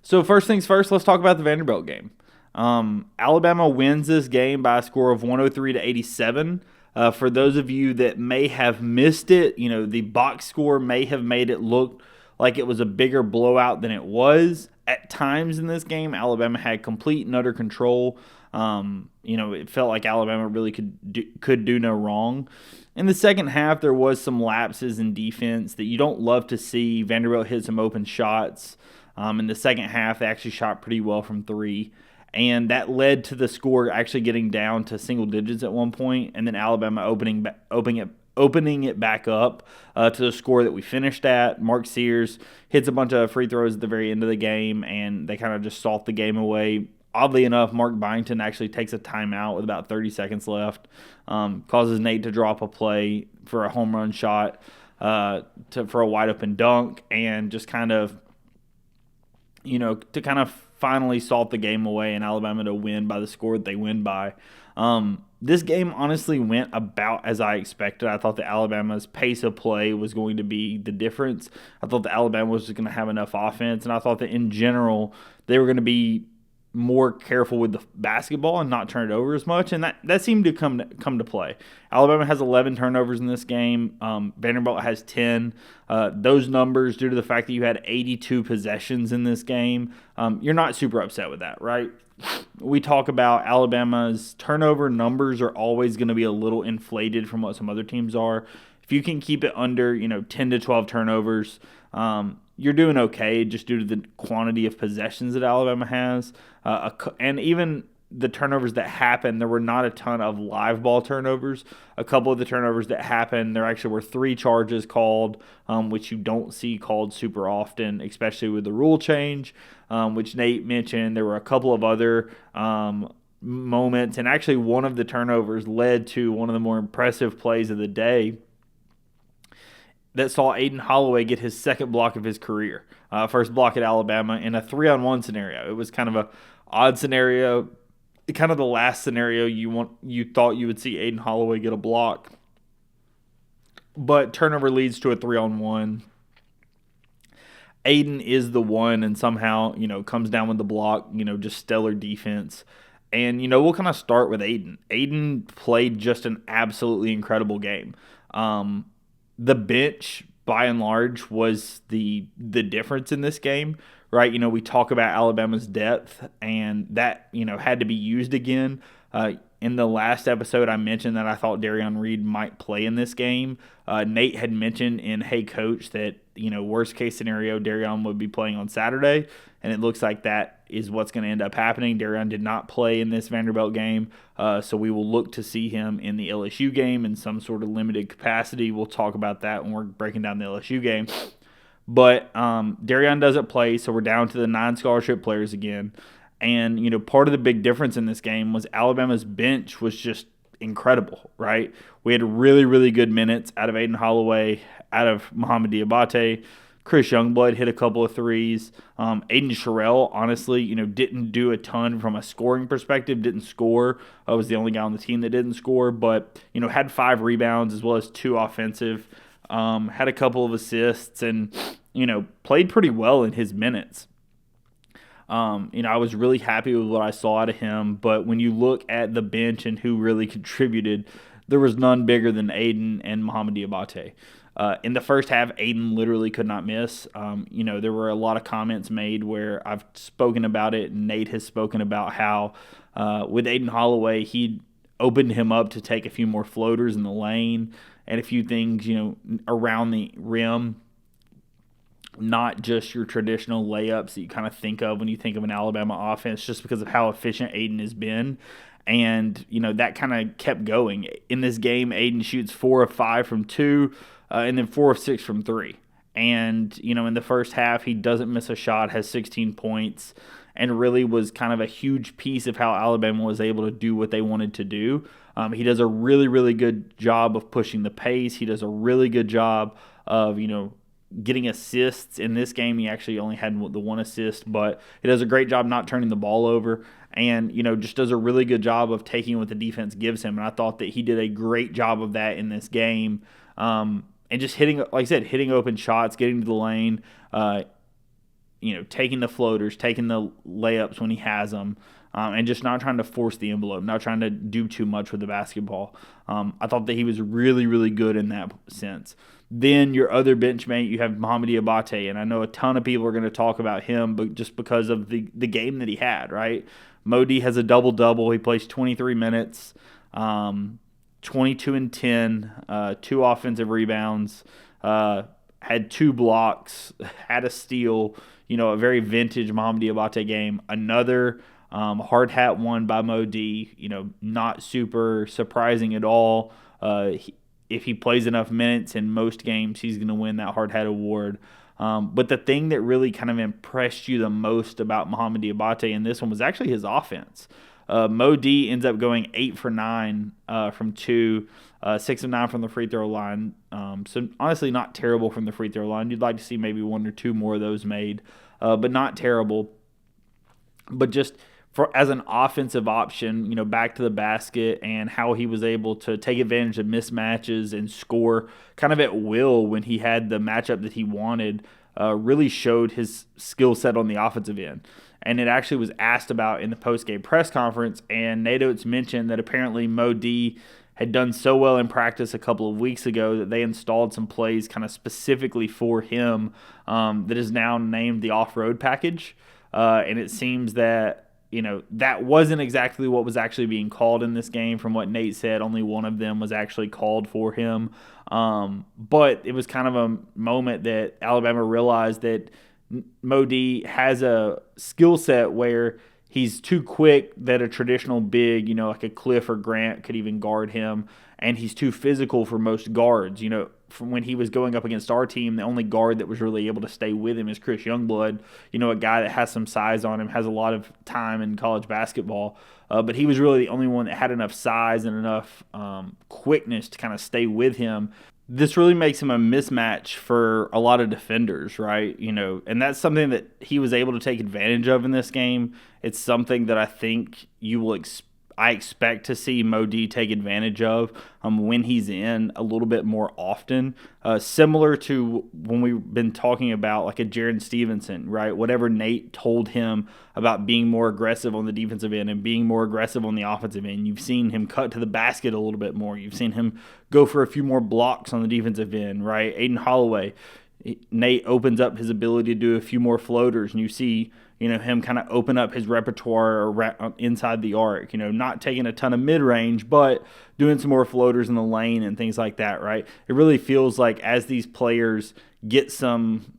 So first things first, let's talk about the Vanderbilt game. Alabama wins this game by a score of 103-87. For those of you that may have missed it, the box score may have made it look like it was a bigger blowout than it was. At times in this game, Alabama had complete and utter control. It felt like Alabama really could do no wrong. In the second half, there was some lapses in defense that you don't love to see. Vanderbilt hit some open shots. In the second half, they actually shot pretty well from three. And that led to the score actually getting down to single digits at one point, and then Alabama opening it back up to the score that we finished at. Mark Sears hits a bunch of free throws at the very end of the game, and they kind of just salt the game away. Oddly enough, Mark Byington actually takes a timeout with about 30 seconds left, causes Nate to drop a play for a home run shot for a wide open dunk, and just kind of, to kind of finally salt the game away and Alabama to win by the score that they win by. This game honestly went about as I expected. I thought that Alabama's pace of play was going to be the difference. I thought that Alabama was going to have enough offense, and I thought that in general they were going to be more careful with the basketball and not turn it over as much, and that seemed to come to play. Alabama has 11 turnovers in this game. Vanderbilt has 10. Those numbers, due to the fact that you had 82 possessions in this game, you're not super upset with that, right? We talk about Alabama's turnover numbers are always going to be a little inflated from what some other teams are. If you can keep it under 10 to 12 turnovers, you're doing okay just due to the quantity of possessions that Alabama has. And even the turnovers that happened, there were not a ton of live ball turnovers. A couple of the turnovers that happened, there actually were 3 charges called, which you don't see called super often, especially with the rule change, which Nate mentioned. There were a couple of other moments, and actually one of the turnovers led to one of the more impressive plays of the day that saw Aiden Holloway get his second block of his career. First block at Alabama in a 3-on-1 scenario. It was kind of a odd scenario, kind of the last scenario you thought you would see Aiden Holloway get a block. But turnover leads to a 3-on-1. Aiden is the one and somehow, comes down with the block, just stellar defense. And, we'll kind of start with Aiden. Aiden played just an absolutely incredible game. The bench, by and large, was the difference in this game, right? We talk about Alabama's depth, and that, had to be used again. In the last episode, I mentioned that I thought Darion Reed might play in this game. Nate had mentioned in Hey Coach that, worst case scenario, Darion would be playing on Saturday, and it looks like that is what's going to end up happening. Darion did not play in this Vanderbilt game, so we will look to see him in the LSU game in some sort of limited capacity. We'll talk about that when we're breaking down the LSU game. But Darion doesn't play, so we're down to the 9 scholarship players again. And, part of the big difference in this game was Alabama's bench was just incredible, right? We had really, really good minutes out of Aiden Holloway, out of Muhammad Diabate. Chris Youngblood hit a couple of threes. Aiden Sherrill, honestly, didn't do a ton from a scoring perspective, didn't score. Was the only guy on the team that didn't score, but, had 5 rebounds as well as 2 offensive. Had a couple of assists and, played pretty well in his minutes. I was really happy with what I saw out of him, but when you look at the bench and who really contributed, there was none bigger than Aiden and Muhammad Diabate. In the first half, Aiden literally could not miss. There were a lot of comments made where I've spoken about it, and Nate has spoken about how with Aiden Holloway, he opened him up to take a few more floaters in the lane and a few things, around the rim. Not just your traditional layups that you kind of think of when you think of an Alabama offense, just because of how efficient Aiden has been. And, that kind of kept going. In this game, Aiden shoots 4 of 5 from 2 and then 4 of 6 from 3. And, in the first half, he doesn't miss a shot, has 16 points, and really was kind of a huge piece of how Alabama was able to do what they wanted to do. He does a really, really good job of pushing the pace. He does a really good job of, getting assists. In this game, he actually only had the 1 assist, but he does a great job not turning the ball over and, just does a really good job of taking what the defense gives him. And I thought that he did a great job of that in this game. And just hitting, like I said, hitting open shots, getting to the lane. taking the floaters, taking the layups when he has them, and just not trying to force the envelope, not trying to do too much with the basketball. I thought that he was really, really good in that sense. Then your other benchmate, you have Mohamed Diabate, and I know a ton of people are going to talk about him, but just because of the game that he had, right? Modi has a double-double. He plays 23 minutes, 22 and 10, 2 offensive rebounds, had 2 blocks, had a steal, a very vintage Mohamed Diabate game. Another hard hat won by Modi, not super surprising at all. If he plays enough minutes in most games, he's going to win that hard hat award. But the thing that really kind of impressed you the most about Mohamed Diabate in this one was actually his offense. Mo D ends up going 8 for 9 from 2, 6 of 9 from the free throw line. So honestly, not terrible from the free throw line. You'd like to see maybe 1 or 2 more of those made, but not terrible. But just as an offensive option, back to the basket and how he was able to take advantage of mismatches and score kind of at will when he had the matchup that he wanted, really showed his skill set on the offensive end. And it actually was asked about in the post-game press conference, and Nate Oates mentioned that apparently Mo D had done so well in practice a couple of weeks ago that they installed some plays kind of specifically for him that is now named the off-road package. And it seems that that wasn't exactly what was actually being called in this game. From what Nate said, only one of them was actually called for him. But it was kind of a moment that Alabama realized that Mo D has a skill set where he's too quick that a traditional big, like a Cliff or Grant could even guard him. And he's too physical for most guards. From when he was going up against our team, the only guard that was really able to stay with him is Chris Youngblood, a guy that has some size on him, has a lot of time in college basketball. But he was really the only one that had enough size and enough quickness to kind of stay with him. This really makes him a mismatch for a lot of defenders, right? And that's something that he was able to take advantage of in this game. It's something that I think I expect to see Mo D take advantage of when he's in a little bit more often. Similar to when we've been talking about like a Jaron Stevenson, right? Whatever Nate told him about being more aggressive on the defensive end and being more aggressive on the offensive end. You've seen him cut to the basket a little bit more. You've seen him go for a few more blocks on the defensive end, right? Aiden Holloway, Nate opens up his ability to do a few more floaters, and you see him kind of open up his repertoire inside the arc, not taking a ton of mid-range, but doing some more floaters in the lane and things like that, right? It really feels like as these players get some,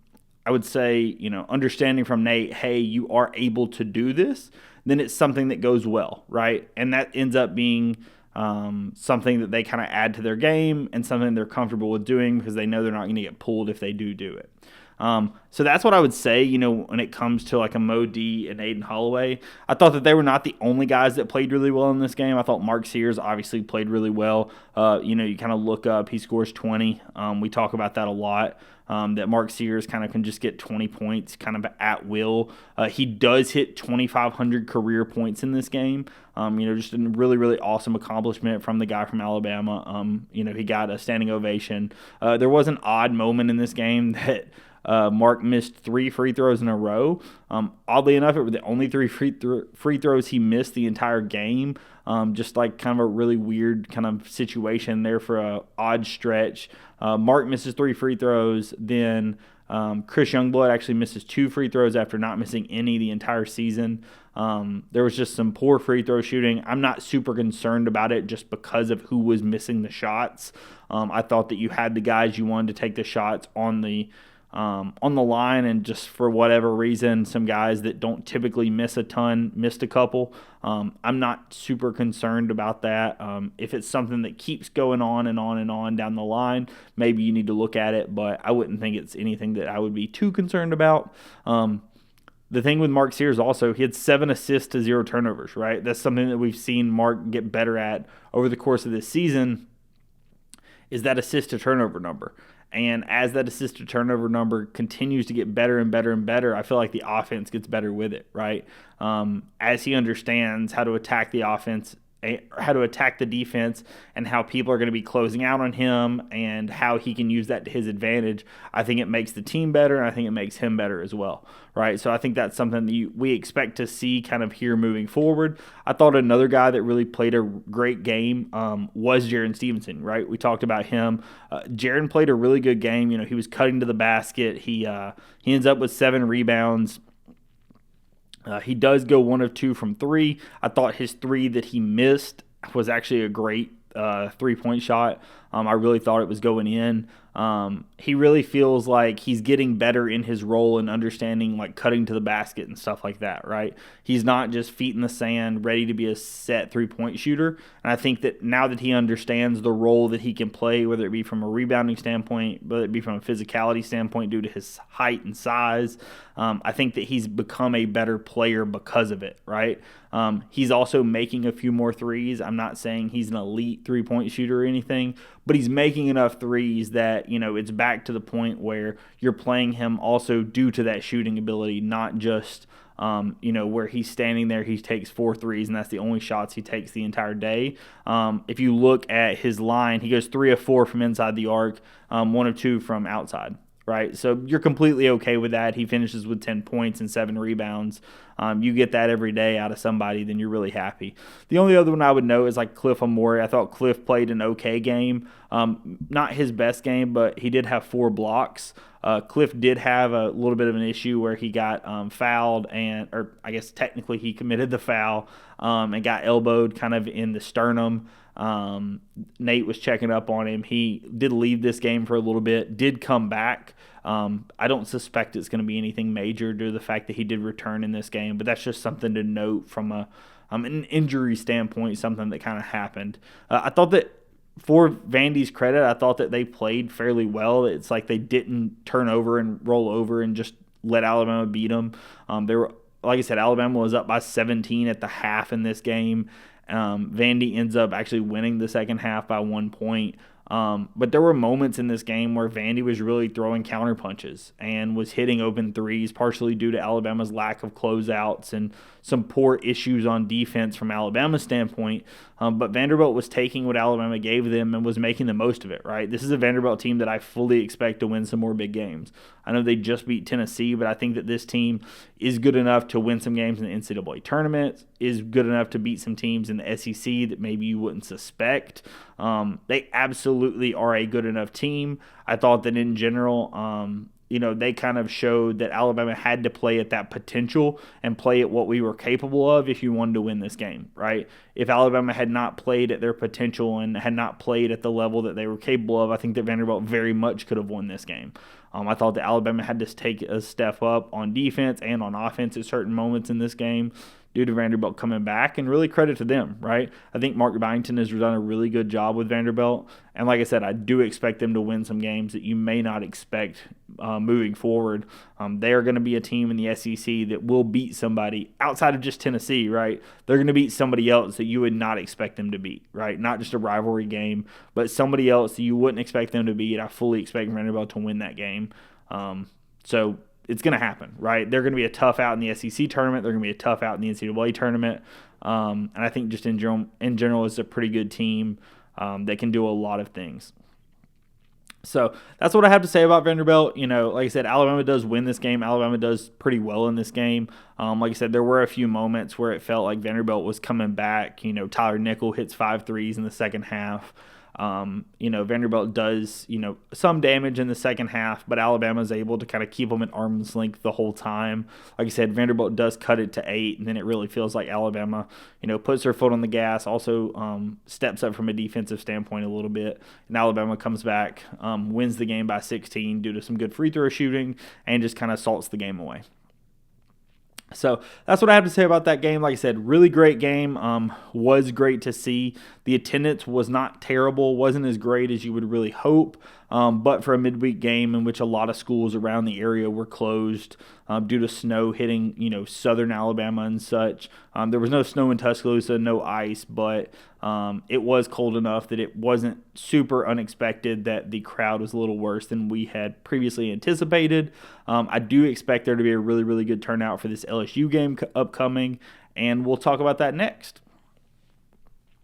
I would say, understanding from Nate, hey, you are able to do this, then it's something that goes well, right? And that ends up being something that they kind of add to their game and something they're comfortable with doing because they know they're not going to get pulled if they do it. So that's what I would say, when it comes to like a Mo D and Aiden Holloway. I thought that they were not the only guys that played really well in this game. I thought Mark Sears obviously played really well. You kind of look up, he scores 20. We talk about that a lot, that Mark Sears kind of can just get 20 points kind of at will. He does hit 2,500 career points in this game. Just a really, really awesome accomplishment from the guy from Alabama. He got a standing ovation. There was an odd moment in this game that Mark missed 3 free throws in a row. Oddly enough, it were the only 3 free throws he missed the entire game. Just like kind of a really weird kind of situation there for a odd stretch. Mark misses 3 free throws. Then Chris Youngblood actually misses 2 free throws after not missing any the entire season. There was just some poor free throw shooting. I'm not super concerned about it just because of who was missing the shots. I thought that you had the guys you wanted to take the shots on the line, and just for whatever reason, some guys that don't typically miss a ton missed a couple. I'm not super concerned about that. If it's something that keeps going on and on and on down the line, maybe you need to look at it, but I wouldn't think it's anything that I would be too concerned about. The thing with Mark Sears also, he had 7 assists to 0 turnovers, right? That's something that we've seen Mark get better at over the course of this season, is that assist to turnover number. And as that assist to turnover number continues to get better and better and better, I feel like the offense gets better with it, right? As he understands how to attack the offense how to attack the defense and how people are going to be closing out on him and how he can use that to his advantage, I think it makes the team better, and I think it makes him better as well, right? So I think that's something that we expect to see kind of here moving forward. I thought another guy that really played a great game was Jaron Stevenson, right? We talked about him. Jaron played a really good game. He was cutting to the basket. He ends up with 7 rebounds. He does go 1 of 2 from 3. I thought his 3 that he missed was actually a great 3-point shot. I really thought it was going in. He really feels like he's getting better in his role and understanding like cutting to the basket and stuff like that, right? He's not just feet in the sand, ready to be a set 3-point shooter. And I think that now that he understands the role that he can play, whether it be from a rebounding standpoint, whether it be from a physicality standpoint due to his height and size, I think that he's become a better player because of it, right? He's also making a few more threes. I'm not saying he's an elite 3-point shooter or anything, but he's making enough threes that, it's back to the point where you're playing him also due to that shooting ability, not just, where he's standing there, he takes 4 threes, and that's the only shots he takes the entire day. If you look at his line, he goes 3 of 4 from inside the arc, 1 of 2 from outside. Right, so you're completely okay with that. He finishes with 10 points and 7 rebounds. You get that every day out of somebody, then you're really happy. The only other one I would note is like Cliff Amore. I thought Cliff played an okay game. Not his best game, but he did have 4 blocks. Cliff did have a little bit of an issue where he got fouled, or I guess technically he committed the foul and got elbowed kind of in the sternum. Nate was checking up on him. He did leave this game for a little bit, did come back. I don't suspect it's going to be anything major due to the fact that he did return in this game, but that's just something to note from an injury standpoint, something that kind of happened. I thought that for Vandy's credit, I thought that they played fairly well. It's like they didn't turn over and roll over and just let Alabama beat them. They were, like I said, Alabama was up by 17 at the half in this game. Vandy ends up actually winning the second half by 1 point. But there were moments in this game where Vandy was really throwing counter punches and was hitting open threes, partially due to Alabama's lack of closeouts and some poor issues on defense from Alabama's standpoint. But Vanderbilt was taking what Alabama gave them and was making the most of it, right? This is a Vanderbilt team that I fully expect to win some more big games. I know they just beat Tennessee, but I think that this team is good enough to win some games in the NCAA tournament, is good enough to beat some teams in the SEC that maybe you wouldn't suspect. They absolutely are a good enough team. I thought that in general, they kind of showed that Alabama had to play at that potential and play at what we were capable of if you wanted to win this game, right? If Alabama had not played at their potential and had not played at the level that they were capable of, I think that Vanderbilt very much could have won this game. I thought that Alabama had to take a step up on defense and on offense at certain moments in this game due to Vanderbilt coming back, and really credit to them, right? I think Mark Byington has done a really good job with Vanderbilt, and like I said, I do expect them to win some games that you may not expect moving forward. They are going to be a team in the SEC that will beat somebody outside of just Tennessee, right? They're going to beat somebody else that you would not expect them to beat, right? Not just a rivalry game, but somebody else that you wouldn't expect them to beat. I fully expect Vanderbilt to win that game. So it's going to happen, right? They're going to be a tough out in the SEC tournament. They're going to be a tough out in the NCAA tournament. And I think just in general, it's a pretty good team that can do a lot of things. So that's what I have to say about Vanderbilt. Like I said, Alabama does win this game. Alabama does pretty well in this game. Like I said, there were a few moments where it felt like Vanderbilt was coming back. Tyler Nickel hits 5 threes in the second half. Vanderbilt does, some damage in the second half, but Alabama's able to kind of keep them at arm's length the whole time. Like I said, Vanderbilt does cut it to 8, and then it really feels like Alabama, puts their foot on the gas, also steps up from a defensive standpoint a little bit, and Alabama comes back, wins the game by 16 due to some good free throw shooting, and just kind of salts the game away. So that's what I have to say about that game. Like I said, really great game. Was great to see. The attendance was not terrible, wasn't as great as you would really hope. But for a midweek game in which a lot of schools around the area were closed due to snow hitting, southern Alabama and such. There was no snow in Tuscaloosa, no ice, but it was cold enough that it wasn't super unexpected that the crowd was a little worse than we had previously anticipated. I do expect there to be a really, really good turnout for this LSU game upcoming, and we'll talk about that next.